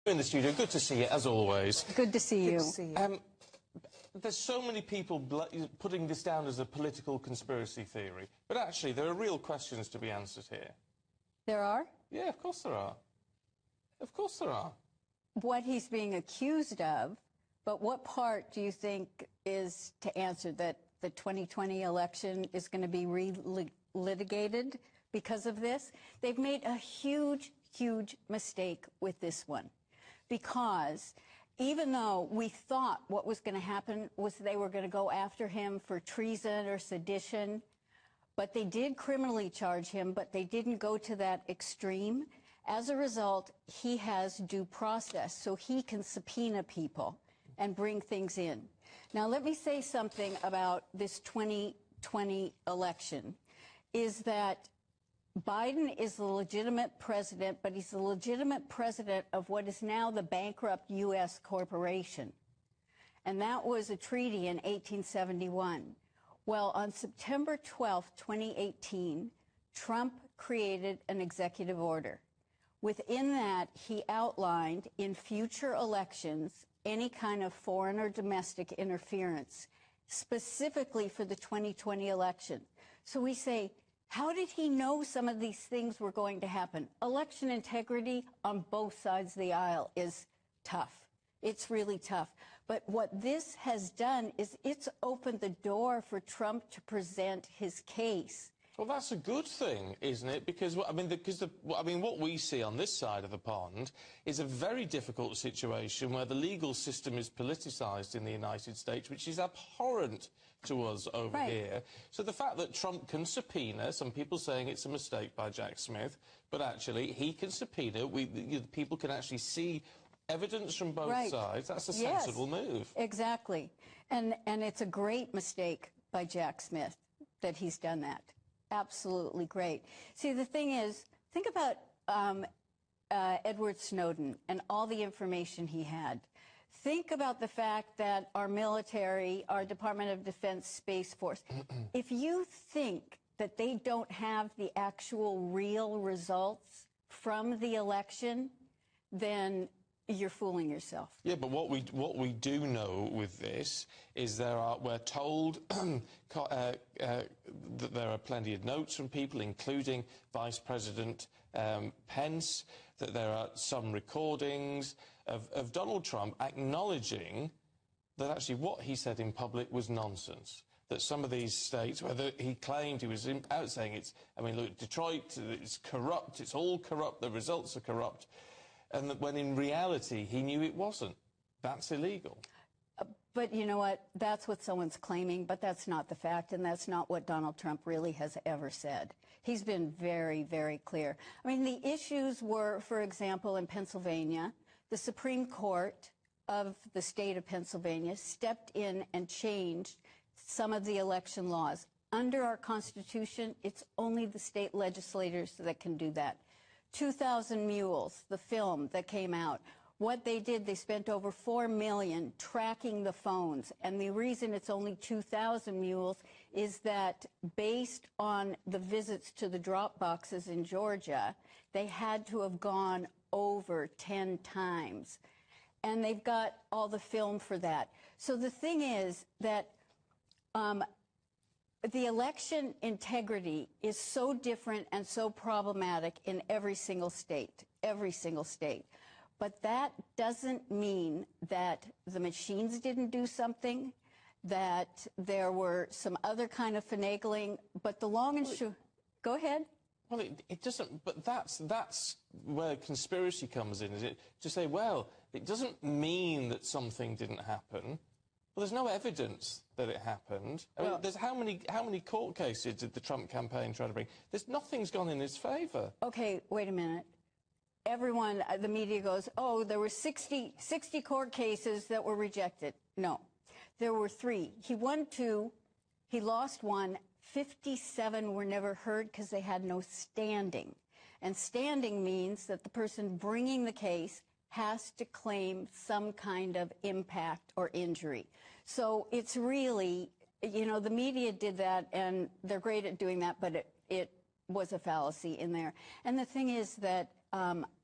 In the studio, good to see you, as always. Good to see you. Good to see you. There's so many people putting this down as a political conspiracy theory, but actually there are real questions to be answered here. There are? Yeah, of course there are. Of course there are. What he's being accused of, but what part do you think is to answer that the 2020 election is going to be re-litigated because of this? They've made a huge, huge mistake with this one, because even though we thought what was going to happen was they were going to go after him for treason or sedition, but they did criminally charge him, but they didn't go to that extreme. As a result, he has due process, so he can subpoena people and bring things in. Now, let me say something about this 2020 election, is that Biden is the legitimate president, but he's the legitimate president of what is now the bankrupt U.S. corporation. And that was a treaty in 1871. Well, on September 12, 2018, Trump created an executive order. Within that, he outlined in future elections any kind of foreign or domestic interference, specifically for the 2020 election. So we say, how did he know some of these things were going to happen? Election integrity on both sides of the aisle is tough. It's really tough. But what this has done is it's opened the door for Trump to present his case. Well, that's a good thing, isn't it? Because, what we see on this side of the pond is a very difficult situation where the legal system is politicised in the United States, which is abhorrent to us over here. So the fact that Trump can subpoena, some people saying it's a mistake by Jack Smith, but actually he can subpoena, people can actually see evidence from both sides. That's a sensible move. Exactly. And it's a great mistake by Jack Smith that he's done that. Absolutely great. See, the thing is, think about Edward Snowden and all the information he had. Think about the fact that our military, our Department of Defense Space Force, if you think that they don't have the actual real results from the election, then you're fooling yourself. Yeah, but what we do know with this is we're told that there are plenty of notes from people, including Vice President Pence, that there are some recordings of Donald Trump acknowledging that actually what he said in public was nonsense. That some of these states, whether he claimed he was out saying look, Detroit, it's corrupt, it's all corrupt, the results are corrupt. And that when in reality he knew it wasn't. That's illegal. But you know what? That's what someone's claiming, but that's not the fact, and that's not what Donald Trump really has ever said. He's been very, very clear. I mean, the issues were, for example, in Pennsylvania, the Supreme Court of the state of Pennsylvania stepped in and changed some of the election laws. Under our Constitution, it's only the state legislators that can do that. 2,000 Mules, the film that came out, what they did, they spent over $4 million tracking the phones. And the reason it's only 2,000 mules is that based on the visits to the drop boxes in Georgia, they had to have gone over 10 times. And they've got all the film for that. So the thing is that the election integrity is so different and so problematic in every single state. But that doesn't mean that the machines didn't do something, that there were some other kind of finagling, but the long and short... Go ahead. Well, it doesn't, but that's where conspiracy comes in, is it? To say, well, it doesn't mean that something didn't happen. Well, there's no evidence that it happened. I mean, there's how many court cases did the Trump campaign try to bring? Nothing's gone in his favour. Okay, wait a minute. Everyone, the media goes, oh, there were 60 court cases that were rejected. No, there were 3. He won 2, he lost 1, 57 were never heard because they had no standing. And standing means that the person bringing the case has to claim some kind of impact or injury. So it's really, you know, the media did that, and they're great at doing that, but it was a fallacy in there. And the thing is that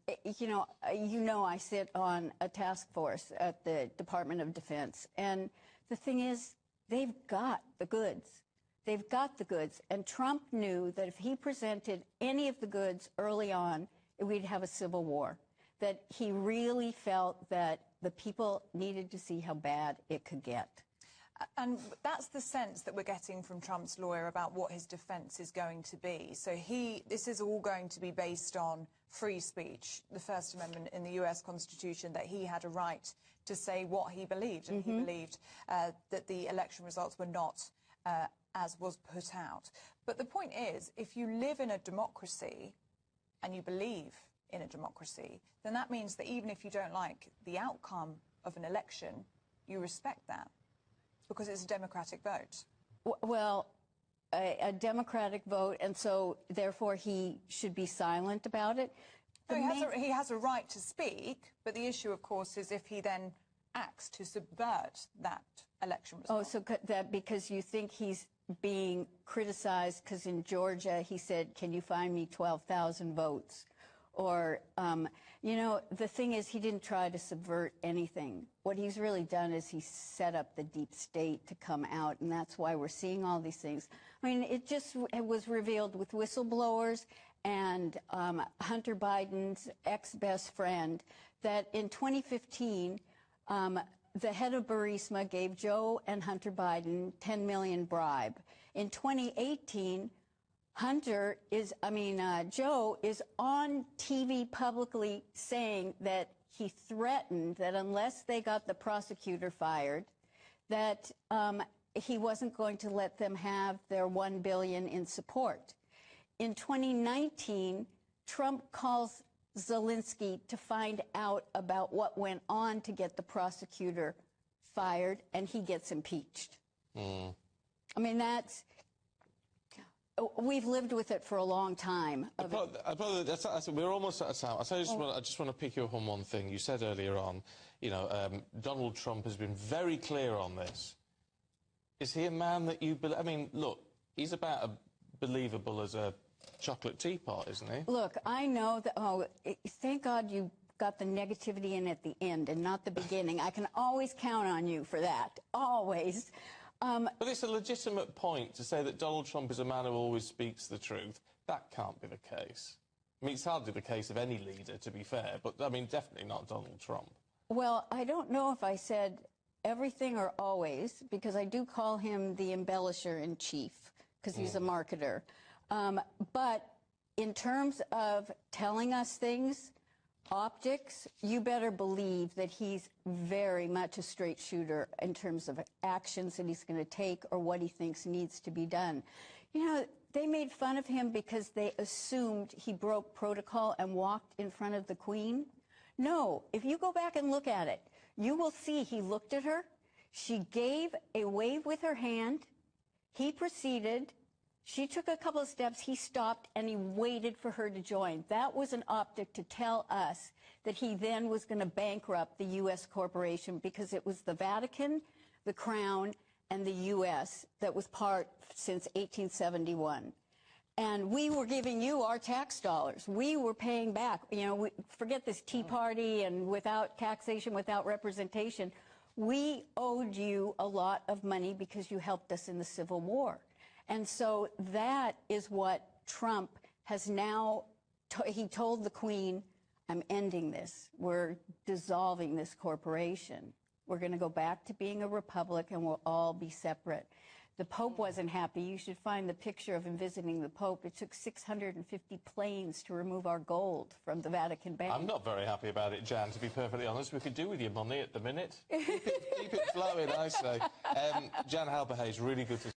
I sit on a task force at the Department of Defense, and the thing is, they've got the goods. They've got the goods, and Trump knew that if he presented any of the goods early on, we'd have a civil war. That he really felt that the people needed to see how bad it could get. And that's the sense that we're getting from Trump's lawyer about what his defense is going to be. So this is all going to be based on free speech, the First Amendment in the US Constitution, that he had a right to say what he believed. And he believed that the election results were not as was put out. But the point is, if you live in a democracy and you believe in a democracy, then that means that even if you don't like the outcome of an election, you respect that, because it's a democratic vote. Well, a democratic vote, and so therefore he should be silent about it. No, he has a right to speak, but the issue, of course, is if he then acts to subvert that election result. Oh, so that because you think he's being criticized because in Georgia he said, can you find me 12,000 votes? Or, the thing is, he didn't try to subvert anything. What he's really done is he set up the deep state to come out, and that's why we're seeing all these things. I mean, it was revealed with whistleblowers and Hunter Biden's ex-best friend that in 2015, the head of Burisma gave Joe and Hunter Biden $10 million bribe. In 2018, Joe is on TV publicly saying that he threatened that unless they got the prosecutor fired, that he wasn't going to let them have their $1 billion in support. In 2019, Trump calls Zelensky to find out about what went on to get the prosecutor fired, and he gets impeached. I mean, we've lived with it for a long time. We're almost out of time. I just want to pick you up on one thing. You said earlier on, Donald Trump has been very clear on this. Is he a man that you believe? I mean, look, he's about as believable as a chocolate teapot, isn't he? Look, I know that, thank God you got the negativity in at the end and not the beginning. I can always count on you for that, always. But it's a legitimate point to say that Donald Trump is a man who always speaks the truth. That can't be the case. I mean, it's hardly the case of any leader, to be fair, but, I mean, definitely not Donald Trump. Well, I don't know if I said everything or always, because I do call him the embellisher-in-chief, because he's a marketer. But in terms of telling us things, optics, you better believe that he's very much a straight shooter in terms of actions that he's going to take or what he thinks needs to be done. They made fun of him because they assumed he broke protocol and walked in front of the Queen. No, if you go back and look at it, you will see he looked at her. She gave a wave with her hand. He proceeded. She took a couple of steps, he stopped, and he waited for her to join. That was an optic to tell us that he then was going to bankrupt the U.S. corporation because it was the Vatican, the Crown, and the U.S. that was part since 1871. And we were giving you our tax dollars. We were paying back. Forget this Tea Party and without taxation, without representation. We owed you a lot of money because you helped us in the Civil War. And so that is what Trump has now, he told the Queen, I'm ending this. We're dissolving this corporation. We're going to go back to being a republic and we'll all be separate. The Pope wasn't happy. You should find the picture of him visiting the Pope. It took 650 planes to remove our gold from the Vatican Bank. I'm not very happy about it, Jan, to be perfectly honest. We could do with your money at the minute. Keep it flowing, I say. Jan Halberhayes, really good to